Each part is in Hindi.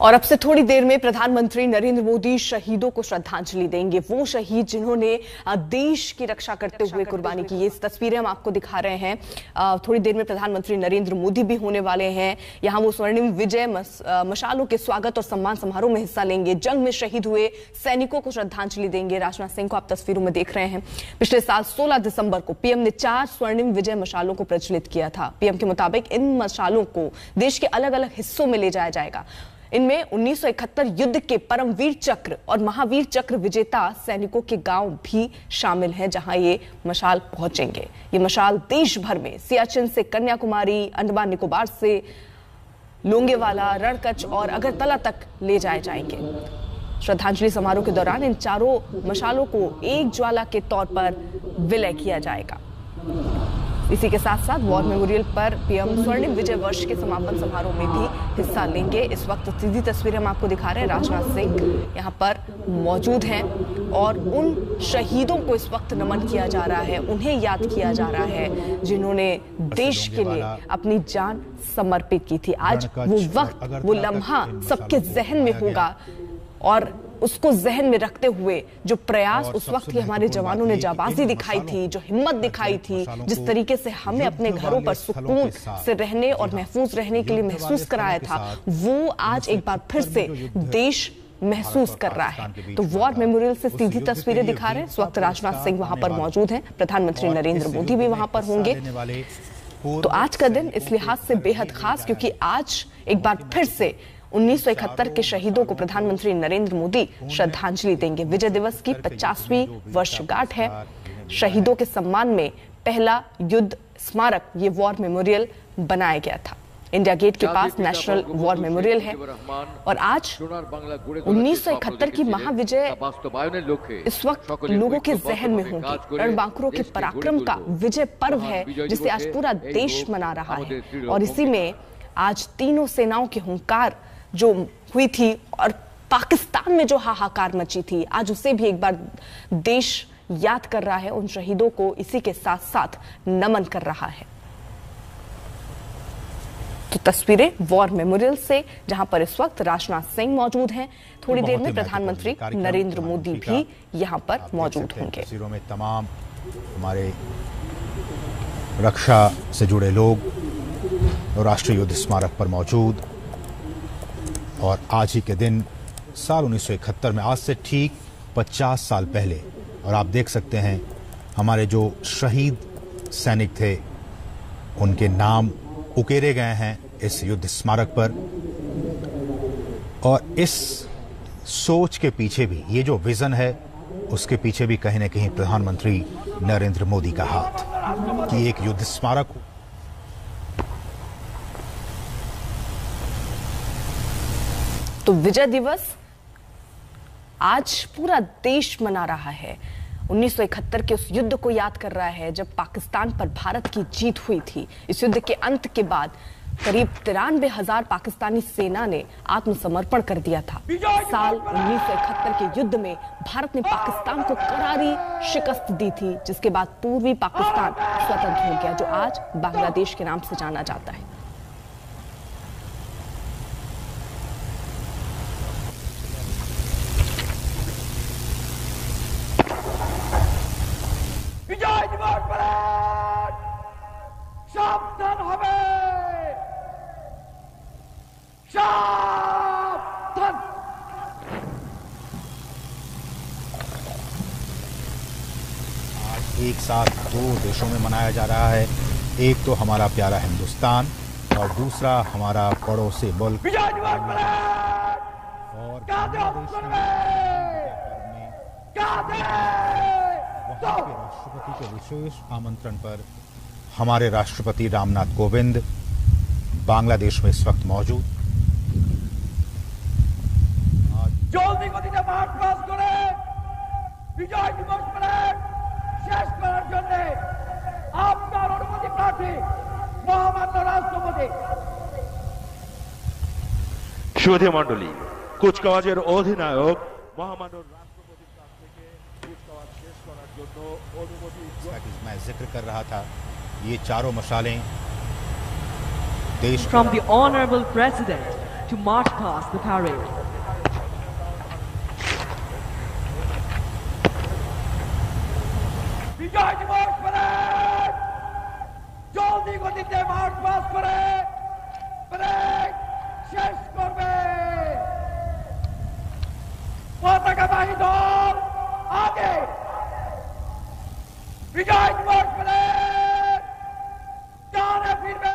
और अब से थोड़ी देर में प्रधानमंत्री नरेंद्र मोदी शहीदों को श्रद्धांजलि देंगे। वो शहीद जिन्होंने देश की रक्षा करते हुए कुर्बानी की। ये तस्वीरें हम आपको दिखा रहे हैं। थोड़ी देर में प्रधानमंत्री नरेंद्र मोदी भी होने वाले हैं। यहाँ वो स्वर्णिम विजय मशालों के स्वागत और सम्मान समारोह में हिस्सा लेंगे। जंग में शहीद हुए सैनिकों को श्रद्धांजलि देंगे। राजनाथ सिंह को आप तस्वीरों में देख रहे हैं। पिछले साल 16 दिसंबर को पीएम ने 4 स्वर्णिम विजय मशालों को प्रज्वलित किया था। पीएम के मुताबिक इन मशालों को देश के अलग अलग हिस्सों में ले जाया जाएगा। इनमें 1971 युद्ध के परमवीर चक्र और महावीर चक्र विजेता सैनिकों के गांव भी शामिल हैं, जहां ये मशाल पहुंचेंगे। ये मशाल देश भर में सियाचिन से कन्याकुमारी, अंडमान निकोबार से लोंगेवाला, रणकच्छ और अगरतला तक ले जाए जाएंगे। श्रद्धांजलि समारोह के दौरान इन चारों मशालों को एक ज्वाला के तौर पर विलय किया जाएगा। इसी के साथ साथ वॉर मेमोरियल पर पीएम स्वर्णिम विजय वर्ष के समापन समारोह में भी हिस्सा लेंगे। इस वक्त सीधी तस्वीरें हम आपको दिखा रहे हैं। राजनाथ सिंह यहाँ पर मौजूद हैं और उन शहीदों को इस वक्त नमन किया जा रहा है, उन्हें याद किया जा रहा है जिन्होंने देश के लिए अपनी जान समर्पित की थी। आज वो वक्त, वो लम्हा सबके जहन में होगा और उसको जहन में रखते हुए जो प्रयास उस वक्त के हमारे जवानों ने जाबाजी दिखाई थी, जो हिम्मत दिखाई थी, जिस तरीके से हमें अपने घरों पर सुकून से रहने और महफूज रहने के लिए महसूस कराया था, वो आज एक बार फिर से देश महसूस कर रहा है। तो वॉर मेमोरियल से सीधी तस्वीरें दिखा रहे हैं। इस वक्त राजनाथ सिंह वहां पर मौजूद हैं, प्रधानमंत्री नरेंद्र मोदी भी वहां पर होंगे। तो आज का दिन इस लिहाज से बेहद खास, क्योंकि आज एक बार फिर से 1971 के शहीदों को प्रधानमंत्री नरेंद्र मोदी श्रद्धांजलि देंगे। विजय दिवस की 50वीं वर्षगांठ है। शहीदों के सम्मान में पहला युद्ध स्मारक ये वॉर मेमोरियल बनाया गया था। इंडिया गेट के पास नेशनल वॉर मेमोरियल है और आज 1971 की महाविजय इस वक्त लोगों के जहन में होगी। रणबांकुरों के पराक्रम का विजय पर्व है, जिसे आज पूरा देश मना रहा है। और इसी में आज तीनों सेनाओं के हुंकार जो हुई थी और पाकिस्तान में जो हाहाकार मची थी, आज उसे भी एक बार देश याद कर रहा है। उन शहीदों को इसी के साथ साथ नमन कर रहा है। तो तस्वीरें वॉर मेमोरियल से, जहां पर इस वक्त राजनाथ सिंह मौजूद हैं। थोड़ी देर में प्रधानमंत्री नरेंद्र मोदी भी यहां पर मौजूद होंगे। तस्वीरों में तमाम हमारे रक्षा से जुड़े लोग और राष्ट्रीय युद्ध स्मारक पर मौजूद। और आज ही के दिन साल 1971 में, आज से ठीक 50 साल पहले, और आप देख सकते हैं हमारे जो शहीद सैनिक थे उनके नाम उकेरे गए हैं इस युद्ध स्मारक पर। और इस सोच के पीछे भी, ये जो विजन है, उसके पीछे भी कहीं न कहीं प्रधानमंत्री नरेंद्र मोदी का हाथ, कि एक युद्ध स्मारक हो। तो विजय दिवस आज पूरा देश मना रहा है। 1971 के उस युद्ध को याद कर रहा है जब पाकिस्तान पर भारत की जीत हुई थी। इस युद्ध के अंत के बाद करीब 93,000 पाकिस्तानी सेना ने आत्मसमर्पण कर दिया था। साल 1971 के युद्ध में भारत ने पाकिस्तान को करारी शिकस्त दी थी, जिसके बाद पूर्वी पाकिस्तान स्वतंत्र हो गया, जो आज बांग्लादेश के नाम से जाना जाता है। विजय दिवस परेड सावधान হবে सावधान। आज एक साथ दो देशों में मनाया जा रहा है। एक तो हमारा प्यारा हिंदुस्तान और दूसरा हमारा पड़ोसी मुल्क। विजय दिवस परेड और वहाँ के राष्ट्रपति के विशेष आमंत्रण पर हमारे राष्ट्रपति रामनाथ कोविंद बांग्लादेश में इस वक्त मौजूद। জলদি গতিতে মাঠ ক্রস করে বিজয় দিবস প্যারেড শেষ করার জন্য আপনার অনুমতি প্রার্থী মহামান্য রাষ্ট্রপতি। সুধী মণ্ডলী, কুচকাওয়াজের অধিনায়ক মহামান্য রাষ্ট্রপতির কাছ থেকে কুচকাওয়াজ শেষ করার জন্য অনুমতি। मैं जिक्र कर रहा था, ये चारों मशालें देश from the Honorable President to march past the parade. বিজয় দিবস প্যারেড জলদি গতিতে মার্চ পাস করে প্যারেড শেষ করবে। পতাকাবাহী দল আগে। বিজয় দিবস প্যারেড ডানে ফিরবে।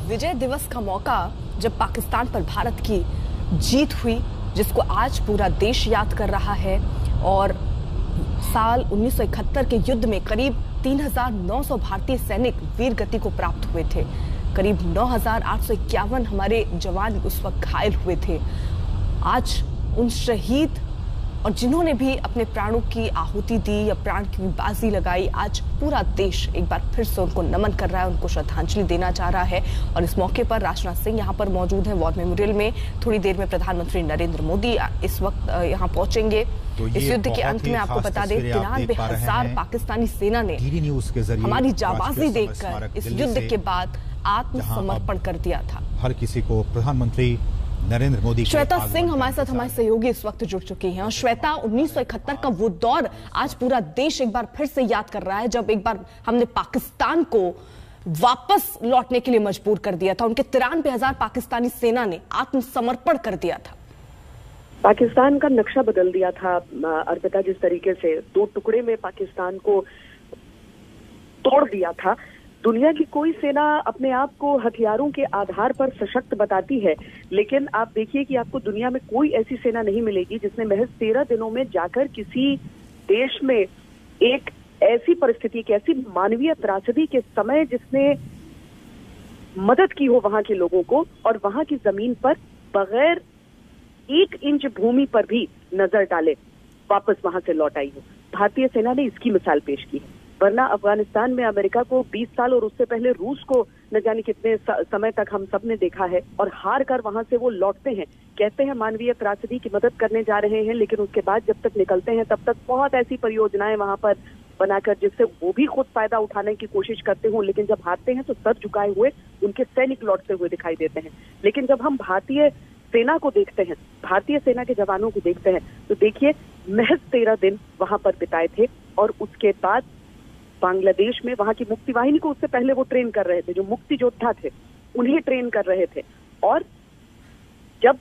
विजय दिवस का मौका जब पाकिस्तान पर भारत की जीत हुई, जिसको आज पूरा देश याद कर रहा है, और साल 1971 के युद्ध में करीब 3,900 भारतीय सैनिक वीर गति को प्राप्त हुए थे। करीब 9,851 हमारे जवान उस वक्त घायल हुए थे। आज उन शहीद और जिन्होंने भी अपने प्राणों की आहुति दी या प्राण की बाजी लगाई, आज पूरा देश एक बार फिर से उनको नमन कर रहा है, उनको श्रद्धांजलि देना चाह रहा है। और इस मौके पर राजनाथ सिंह यहाँ पर मौजूद हैं वॉर मेमोरियल में। थोड़ी देर में प्रधानमंत्री नरेंद्र मोदी इस वक्त यहाँ पहुंचेंगे। तो इस युद्ध के अंत में आपको बता दें 93,000 पाकिस्तानी सेना ने हमारी जाबाजी देखकर इस युद्ध के बाद आत्मसमर्पण कर दिया था। हर किसी को प्रधानमंत्री नरेंद्र मोदी। श्वेता सिंह हमारे साथ हमारे सहयोगी इस वक्त जुड़ चुकी हैं। और श्वेता, 1971 का वो दौर आज पूरा देश एक बार फिर से याद कर रहा है, जब एक बार हमने पाकिस्तान को वापस लौटने के लिए मजबूर कर दिया था। उनके 93,000 पाकिस्तानी सेना ने आत्मसमर्पण कर दिया था। पाकिस्तान का नक्शा बदल दिया था अर्पिता, जिस तरीके से 2 टुकड़े में पाकिस्तान को तोड़ दिया था। दुनिया की कोई सेना अपने आप को हथियारों के आधार पर सशक्त बताती है, लेकिन आप देखिए कि आपको दुनिया में कोई ऐसी सेना नहीं मिलेगी जिसने महज 13 दिनों में जाकर किसी देश में एक ऐसी परिस्थिति, एक ऐसी मानवीय त्रासदी के समय जिसने मदद की हो वहां के लोगों को, और वहां की जमीन पर बगैर 1 इंच भूमि पर भी नजर डाले वापस वहां से लौट आई हो। भारतीय सेना ने इसकी मिसाल पेश की है। वरना अफगानिस्तान में अमेरिका को 20 साल और उससे पहले रूस को न जाने कितने समय तक हम सब ने देखा है, और हार कर वहां से वो लौटते हैं, कहते हैं मानवीय त्रासदी की मदद करने जा रहे हैं, लेकिन उसके बाद जब तक निकलते हैं तब तक बहुत ऐसी परियोजनाएं वहां पर बनाकर जिससे वो भी खुद फायदा उठाने की कोशिश करते हो, लेकिन जब हारते हैं तो सर झुकाए हुए उनके सैनिक लौटते हुए दिखाई देते हैं। लेकिन जब हम भारतीय सेना को देखते हैं, भारतीय सेना के जवानों को देखते हैं, तो देखिए महज 13 दिन वहां पर बिताए थे, और उसके बाद बांग्लादेश में वहां की मुक्ति वाहिनी को उससे पहले वो ट्रेन कर रहे थे, जो मुक्ति योद्धा थे उन्हें ट्रेन कर रहे थे। और जब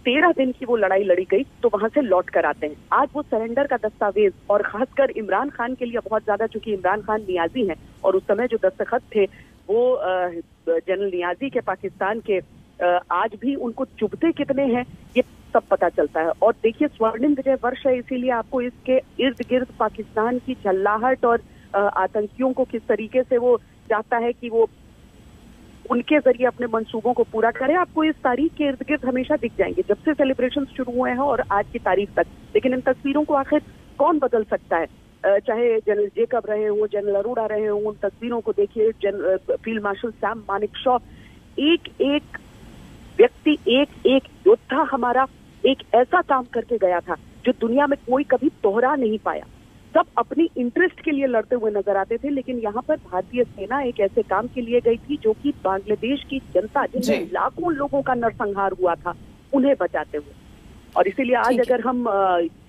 13 दिन की वो लड़ाई लड़ी गई तो वहां से लौट कर आते हैं। आज वो सरेंडर का दस्तावेज, और खासकर इमरान खान के लिए बहुत ज्यादा, चूंकि इमरान खान नियाजी हैं और उस समय जो दस्तखत थे वो जनरल नियाजी के पाकिस्तान के, आज भी उनको चुभते कितने हैं ये सब पता चलता है। और देखिए स्वर्णिम विजय वर्ष है, इसीलिए आपको इसके इर्द गिर्द पाकिस्तान की झल्लाहट और आतंकियों को किस तरीके से वो चाहता है कि वो उनके जरिए अपने मंसूबों को पूरा करे, आपको इस तारीख के इर्द गिर्द हमेशा दिख जाएंगे, जब से सेलिब्रेशन शुरू हुए हैं और आज की तारीख तक। लेकिन इन तस्वीरों को आखिर कौन बदल सकता है? चाहे जनरल जेकब रहे हो, जनरल अरोड़ा रहे हो, उन तस्वीरों को देखिए, फील्ड मार्शल सैम मानेकशॉ, एक एक व्यक्ति, एक एक योद्धा हमारा एक ऐसा काम करके गया था जो दुनिया में कोई कभी दोहरा नहीं पाया। सब अपनी इंटरेस्ट के लिए लड़ते हुए नजर आते थे, लेकिन यहाँ पर भारतीय सेना एक ऐसे काम के लिए गई थी जो कि बांग्लादेश की जनता, जिनमें लाखों लोगों का नरसंहार हुआ था, उन्हें बचाते हुए। और इसीलिए आज अगर हम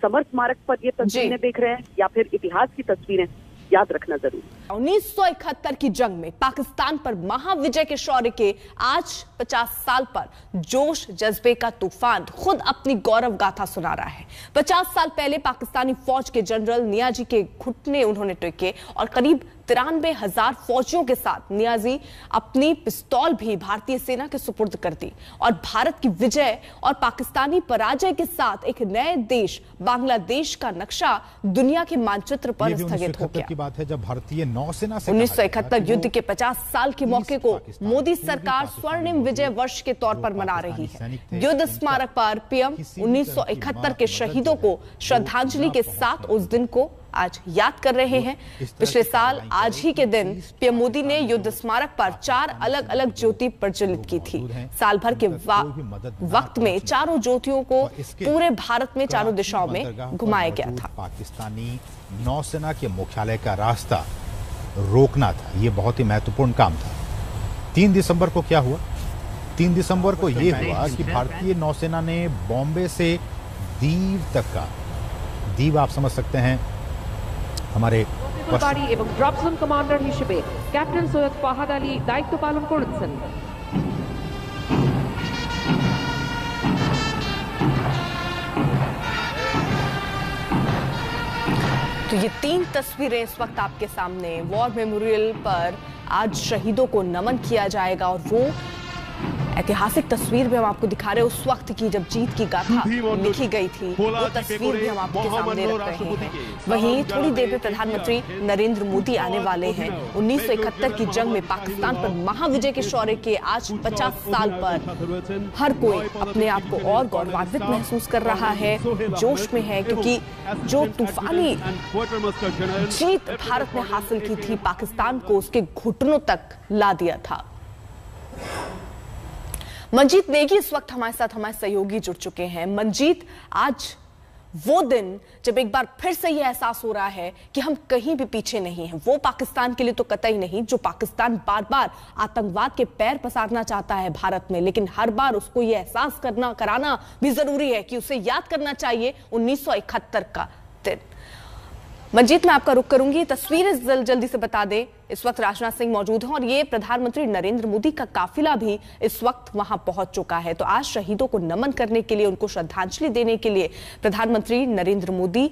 समर स्मारक पर ये तस्वीरें देख रहे हैं या फिर इतिहास की तस्वीरें, याद रखना जरूरी। 1971 की जंग में पाकिस्तान पर महाविजय के शौर्य के आज 50 साल पर जोश जज्बे का तूफान खुद अपनी गौरव गाथा सुना रहा है। 50 साल पहले पाकिस्तानी फौज के जनरल नियाजी के घुटने उन्होंने टेके और करीब 93,000 फौजियों के साथ नियाजी अपनी पिस्तौल भी भारतीय सेना के सुपुर्द कर दी और भारत की विजय और पाकिस्तानी पराजय के साथ एक नए देश बांग्लादेश का नक्शा दुनिया के मानचित्र पर स्थगित हो गया। की बात है जब भारतीय नौसेना से 1971 युद्ध के 50 साल के मौके को मोदी सरकार स्वर्णिम विजय वर्ष के तौर पर मना रही है। युद्ध स्मारक पर पीएम 1971 के शहीदों को श्रद्धांजलि के साथ उस दिन को आज याद कर रहे हैं। पिछले साल आज ही के दिन पीएम मोदी ने युद्ध स्मारक पर 4 अलग अलग ज्योति प्रज्वलित की थी। साल भर के वक्त में चारों ज्योतियों को पूरे भारत में चारों दिशाओं में घुमाया गया था। पाकिस्तानी नौसेना के मुख्यालय का रास्ता रोकना था, यह बहुत ही महत्वपूर्ण काम था। 3 दिसंबर को क्या हुआ? 3 दिसंबर को यह हुआ कि भारतीय नौसेना ने बॉम्बे से दीव तक का, दीव आप समझ सकते हैं हमारे এবং ড্রপ জোন কমান্ডার হিসেবে ক্যাপ্টেন সৈয়দ ফাহাদ আলী দায়িত্ব পালন করেছেন। तो ये 3 तस्वीरें इस वक्त आपके सामने। वॉर मेमोरियल पर आज शहीदों को नमन किया जाएगा और वो ऐतिहासिक तस्वीर भी हम आपको दिखा रहे हैं उस वक्त की जब जीत की गाथा लिखी गई थी। वो तस्वीर भी हम आपके सामने रख रहे हैं। वहीं थोड़ी देर में प्रधानमंत्री नरेंद्र मोदी आने वाले हैं। 1971 की जंग में पाकिस्तान पर महाविजय के शौर्य के आज 50 साल पर हर कोई अपने आप को और गौरवान्वित महसूस कर रहा है, जोश में है, क्योंकि जो तूफानी जीत भारत ने हासिल की थी पाकिस्तान को उसके घुटनों तक ला दिया था। मंजीत नेगी इस वक्त हमारे साथ हमारे सहयोगी जुड़ चुके हैं। मंजीत, आज वो दिन जब एक बार फिर से यह एहसास हो रहा है कि हम कहीं भी पीछे नहीं हैं। वो पाकिस्तान के लिए तो कतई नहीं जो पाकिस्तान बार बार आतंकवाद के पैर पसारना चाहता है भारत में, लेकिन हर बार उसको यह एहसास कराना भी जरूरी है कि उसे याद करना चाहिए 1971 का दिन। मंजीत, मैं आपका रुख करूंगी, तस्वीरें जल्दी से बता दें। इस वक्त राजनाथ सिंह मौजूद हैं और ये प्रधानमंत्री नरेंद्र मोदी का काफिला भी इस वक्त वहां पहुंच चुका है। तो आज शहीदों को नमन करने के लिए, उनको श्रद्धांजलि देने के लिए प्रधानमंत्री नरेंद्र मोदी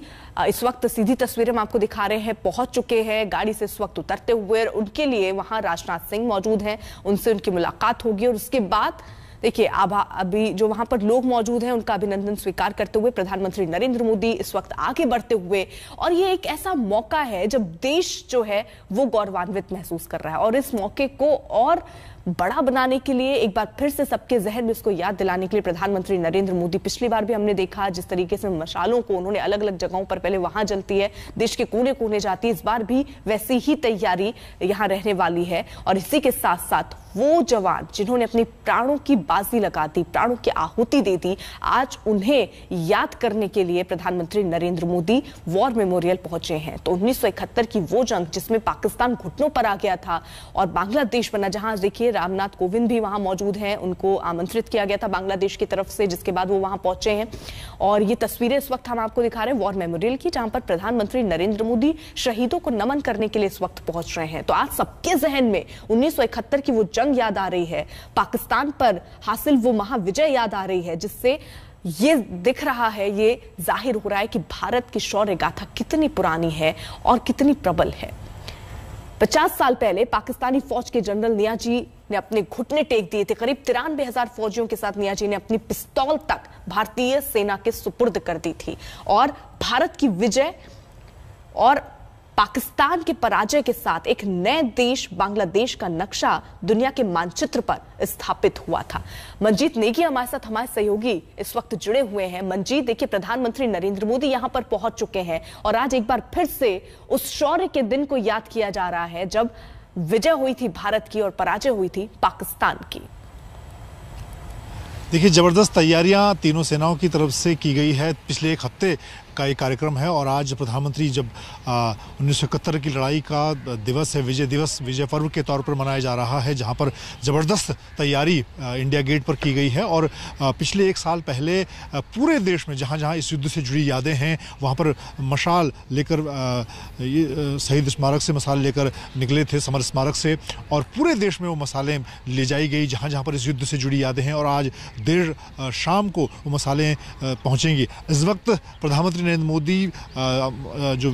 इस वक्त सीधी तस्वीरें हम आपको दिखा रहे हैं, पहुंच चुके हैं गाड़ी से इस वक्त उतरते हुए। उनके लिए वहां राजनाथ सिंह मौजूद हैं, उनसे उनकी मुलाकात होगी और उसके बाद देखिए अभी जो वहां पर लोग मौजूद हैं उनका अभिनंदन स्वीकार करते हुए प्रधानमंत्री नरेंद्र मोदी इस वक्त आगे बढ़ते हुए, और ये एक ऐसा मौका है जब देश जो है वो गौरवान्वित महसूस कर रहा है और इस मौके को और बड़ा बनाने के लिए एक बार फिर से सबके जहन में इसको याद दिलाने के लिए प्रधानमंत्री नरेंद्र मोदी, पिछली बार भी हमने देखा जिस तरीके से मशालों को उन्होंने अलग अलग जगहों पर, पहले वहां जलती है, देश के कोने कोने जाती है, इस बार भी वैसी ही तैयारी यहां रहने वाली है। और इसी के साथ साथ वो जवान जिन्होंने अपनी प्राणों की बाजी लगा दी, प्राणों की आहुति दे दी, आज उन्हें याद करने के लिए प्रधानमंत्री नरेंद्र मोदी वॉर मेमोरियल पहुंचे हैं। तो 1971 की वो जंग जिसमें पाकिस्तान घुटनों पर आ गया था और बांग्लादेश बना, जहां देखिए रामनाथ कोविंद भी वहां मौजूद हैं, उनको आमंत्रित किया गया था बांग्लादेश की तरफ से, जिसके बाद वो वहां पहुंचे हैं। और ये तस्वीरें इस वक्त हम आपको दिखा रहे हैं वॉर मेमोरियल की, जहां पर प्रधानमंत्री नरेंद्र मोदी शहीदों को नमन करने के लिए इस वक्त पहुंच रहे हैं। तो आज सबके जहन में 1971 की वो जंग याद आ रही है, पाकिस्तान पर हासिल वो महाविजय याद आ रही है, जिससे ये दिख रहा है, ये जाहिर हो रहा है कि भारत की शौर्य गाथा कितनी पुरानी है और कितनी प्रबल है। 50 साल पहले पाकिस्तानी फौज के जनरल नियाजी ने अपने घुटने टेक दिए थे। करीब 93,000 फौजियों के साथ नियाजी ने अपनी पिस्तौल तक भारतीय सेना के सुपुर्द कर दी थी और भारत की विजय और पाकिस्तान के पराजय के साथ एक नए देश बांग्लादेश का नक्शा दुनिया के मानचित्र पर स्थापित हुआ था। मंजीत नेगी हमारे साथ हमारे सहयोगी इस वक्त जुड़े हुए हैं। मंजीत, देखिए प्रधानमंत्री नरेंद्र मोदी यहां पर पहुंच चुके हैं और आज एक बार फिर से उस शौर्य के दिन को याद किया जा रहा है जब विजय हुई थी भारत की और पराजय हुई थी पाकिस्तान की। देखिए, जबरदस्त तैयारियां तीनों सेनाओं की तरफ से की गई है। पिछले 1 हफ्ते का ये कार्यक्रम है और आज प्रधानमंत्री जब 1971 की लड़ाई का दिवस है, विजय दिवस, विजय पर्व के तौर पर मनाया जा रहा है, जहां पर ज़बरदस्त तैयारी इंडिया गेट पर की गई है। और पिछले 1 साल पहले पूरे देश में जहां जहां इस युद्ध से जुड़ी यादें हैं वहां पर मशाल लेकर शहीद स्मारक से मशाल लेकर निकले थे, समर स्मारक से, और पूरे देश में वो मसालें ले जाई गई जहां जहां पर इस युद्ध से जुड़ी यादें हैं। और आज देर शाम को वो मसालें पहुँचेंगी। इस वक्त प्रधानमंत्री प्रधानमंत्री नरेंद्र मोदी जो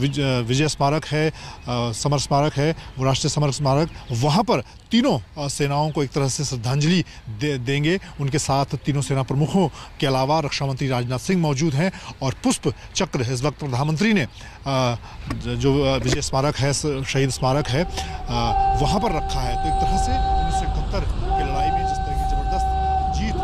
विजय स्मारक है, समर स्मारक है, वो राष्ट्रीय समर स्मारक, वहाँ पर तीनों सेनाओं को एक तरह से श्रद्धांजलि देंगे। उनके साथ तीनों सेना प्रमुखों के अलावा रक्षा मंत्री राजनाथ सिंह मौजूद हैं और पुष्प चक्र इस वक्त प्रधानमंत्री ने जो विजय स्मारक है, शहीद स्मारक है, वहाँ पर रखा है। तो एक तरह से 1971 की लड़ाई में जिस तरह की जबरदस्त जीत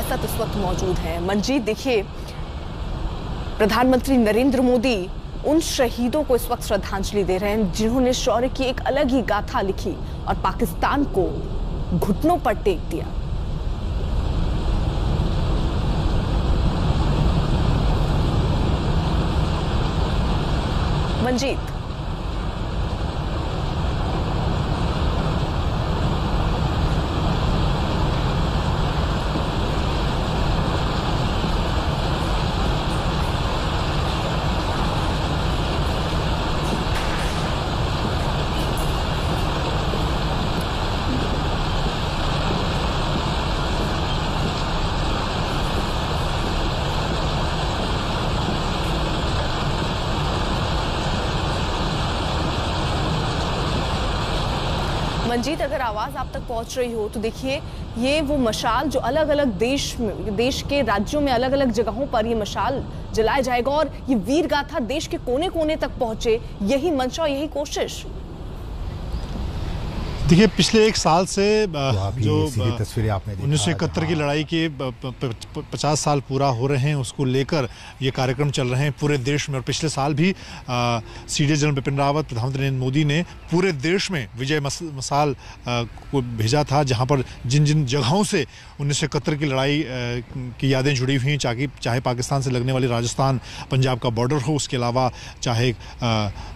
हमारे साथ इस वक्त मौजूद हैं। मंजीत, देखिए, प्रधानमंत्री नरेंद्र मोदी उन शहीदों को इस वक्त श्रद्धांजलि दे रहे हैं जिन्होंने शौर्य की एक अलग ही गाथा लिखी और पाकिस्तान को घुटनों पर टेक दिया। मंजीत, मंजीत, अगर आवाज आप तक पहुंच रही हो तो देखिए, ये वो मशाल जो अलग अलग देश के राज्यों में अलग अलग जगहों पर ये मशाल जलाया जाएगा और ये वीर गाथा देश के कोने कोने तक पहुंचे, यही मंशा, यही कोशिश। देखिए, पिछले एक साल से जो तस्वीरें आपने 1971 की लड़ाई के 50 साल पूरा हो रहे हैं, उसको लेकर ये कार्यक्रम चल रहे हैं पूरे देश में। और पिछले साल भी सीडीएस जनरल बिपिन रावत, प्रधानमंत्री नरेंद्र मोदी ने पूरे देश में विजय मशाल को भेजा था, जहां पर जिन जिन जगहों से 1971 की लड़ाई की यादें जुड़ी हुई, चाहे पाकिस्तान से लगने वाली राजस्थान पंजाब का बॉर्डर हो, उसके अलावा चाहे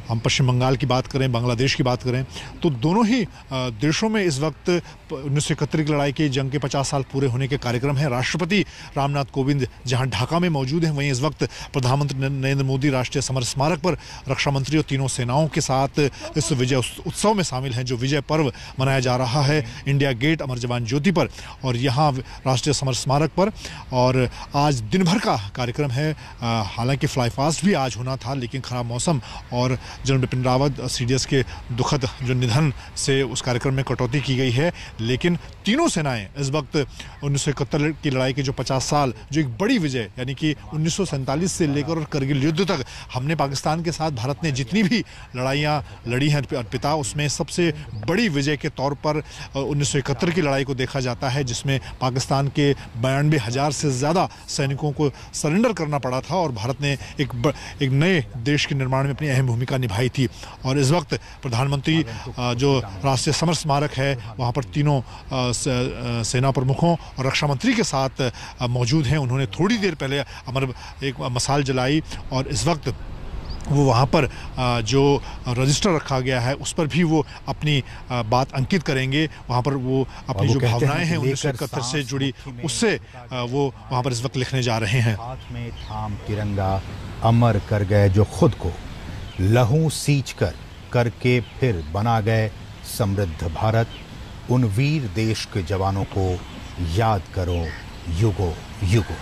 हम पश्चिम बंगाल की बात करें, बांग्लादेश की बात करें, तो दोनों ही देशों में इस वक्त 1971 की लड़ाई के जंग के 50 साल पूरे होने के कार्यक्रम है। राष्ट्रपति रामनाथ कोविंद जहां ढाका में मौजूद हैं, वहीं इस वक्त प्रधानमंत्री नरेंद्र मोदी राष्ट्रीय समर स्मारक पर रक्षा मंत्री और तीनों सेनाओं के साथ इस विजय उत्सव में शामिल हैं, जो विजय पर्व मनाया जा रहा है इंडिया गेट अमर जवान ज्योति पर और यहाँ राष्ट्रीय समर स्मारक पर। और आज दिन भर का कार्यक्रम है। हालांकि फ्लाई पास्ट भी आज होना था, लेकिन खराब मौसम और जनरल बिपिन रावत सीडीएस के दुखद जो निधन से उस कार्यक्रम में कटौती की गई है। लेकिन तीनों सेनाएं इस वक्त 1971 की लड़ाई के जो 50 साल, जो एक बड़ी विजय, यानी कि 1947 से लेकर और करगिल युद्ध तक हमने पाकिस्तान के साथ भारत ने जितनी भी लड़ाइयाँ लड़ी हैं अर्पिता, उसमें सबसे बड़ी विजय के तौर पर 1971 की लड़ाई को देखा जाता है, जिसमें पाकिस्तान के 92,000 से ज़्यादा सैनिकों को सरेंडर करना पड़ा था और भारत ने एक नए देश के निर्माण में अपनी अहम भूमिका निभाई थी। और इस वक्त प्रधानमंत्री जो राष्ट्रीय समर स्मारक है, वहाँ पर तीनों सेना प्रमुखों और रक्षा मंत्री के साथ मौजूद हैं। उन्होंने थोड़ी देर पहले एक मशाल जलाई और इस वक्त वो वहाँ पर जो रजिस्टर रखा गया है उस पर भी वो अपनी बात अंकित करेंगे। वहाँ पर वो अपनी जो भावनाएं हैं 1971 से जुड़ी, उससे वो वहाँ पर इस वक्त लिखने जा रहे हैं। हाथ में थाम तिरंगा अमर कर गए जो खुद को, लहू सींच कर करके फिर बना गए समृद्ध भारत। उन वीर देश के जवानों को याद करो युगो युगो।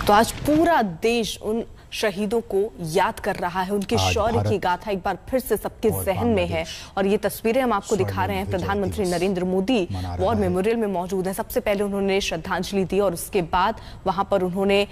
तो आज पूरा देश उन शहीदों को याद कर रहा है, उनके शौर्य की गाथा एक बार फिर से सबके जहन में है। और ये तस्वीरें हम आपको दिखा रहे हैं, प्रधानमंत्री नरेंद्र मोदी वॉर मेमोरियल में मौजूद हैं। सबसे पहले उन्होंने श्रद्धांजलि दी और उसके बाद वहां पर उन्होंने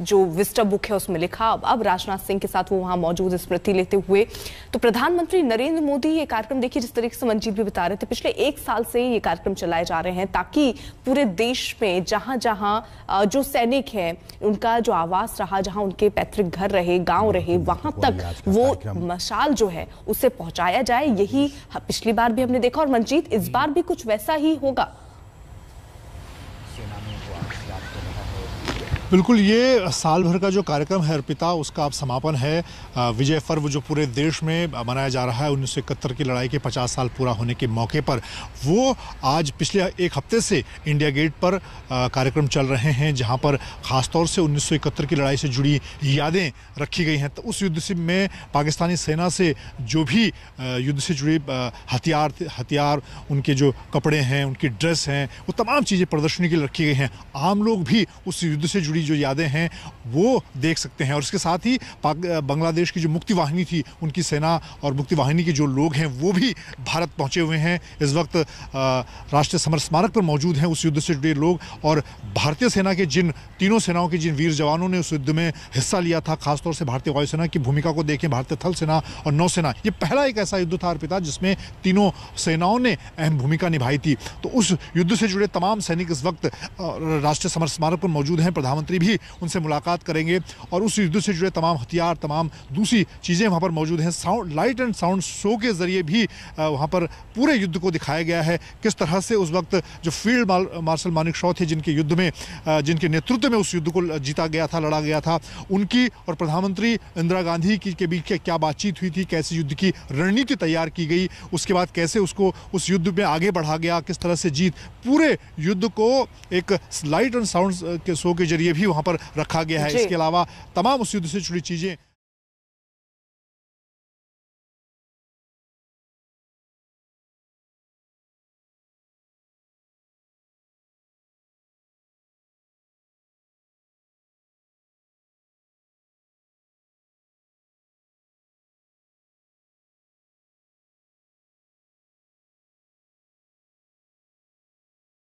जो विस्टम बुक है उसमें लिखा। अब राजनाथ सिंह के साथ वो वहां मौजूद स्मृति लेते हुए। तो प्रधानमंत्री नरेंद्र मोदी ये कार्यक्रम, देखिए जिस तरीके से मंजीत भी बता रहे थे, पिछले एक साल से ये कार्यक्रम चलाए जा रहे हैं ताकि पूरे देश में जहां जहां जो सैनिक हैं उनका जो आवास रहा, जहां उनके पैतृक घर रहे, गांव रहे, वहां तक वो मशाल जो है उसे पहुंचाया जाए। यही पिछली बार भी हमने देखा और मंजीत इस बार भी कुछ वैसा ही होगा। बिल्कुल, ये साल भर का जो कार्यक्रम है अर्पिता, उसका अब समापन है। विजय पर्व जो पूरे देश में मनाया जा रहा है 1971 की लड़ाई के 50 साल पूरा होने के मौके पर, वो आज पिछले एक हफ्ते से इंडिया गेट पर कार्यक्रम चल रहे हैं, जहां पर खासतौर से 1971 की लड़ाई से जुड़ी यादें रखी गई हैं। तो उस युद्ध से में पाकिस्तानी सेना से जो भी युद्ध से जुड़ी हथियार, उनके जो कपड़े हैं, उनकी ड्रेस हैं, वो तमाम चीज़ें प्रदर्शनी के लिए रखी गई हैं। आम लोग भी उस युद्ध से जुड़ी जो यादें हैं वो देख सकते हैं। और इसके साथ ही बांग्लादेश की जो मुक्ति वाहिनी थी, उनकी सेना और मुक्ति वाहिनी के जो लोग हैं वो भी भारत पहुंचे हुए हैं। इस वक्त राष्ट्रीय समर स्मारक पर मौजूद हैं उस युद्ध से जुड़े लोग, और भारतीय सेना के तीनों सेनाओं के जिन वीर जवानों ने उस युद्ध में हिस्सा लिया था, खासतौर से भारतीय वायुसेना की भूमिका को देखें, भारतीय थल सेना और नौसेना, ये पहला एक ऐसा युद्ध था अर्पिता जिसमें तीनों सेनाओं ने अहम भूमिका निभाई थी। तो उस युद्ध से जुड़े तमाम सैनिक इस वक्त राष्ट्रीय समर स्मारक पर मौजूद हैं। प्रधानमंत्री भी उनसे मुलाकात करेंगे और उस युद्ध से जुड़े तमाम हथियार, तमाम दूसरी चीज़ें वहाँ पर मौजूद हैं। लाइट एंड साउंड शो के जरिए भी वहाँ पर पूरे युद्ध को दिखाया गया है, किस तरह से उस वक्त जो फील्ड मार्शल मानेकशॉ थे, जिनके युद्ध में जिनके नेतृत्व में उस युद्ध को जीता गया था, लड़ा गया था, उनकी और प्रधानमंत्री इंदिरा गांधी के बीच क्या बातचीत हुई थी, कैसे युद्ध की रणनीति तैयार की गई, उसके बाद कैसे उसको उस युद्ध में आगे बढ़ा गया, किस तरह से जीत, पूरे युद्ध को एक लाइट एंड साउंड के शो के जरिए भी वहाँ पर रखा गया है। इसके अलावा तमाम उस युद्ध से जुड़ी चीज़ें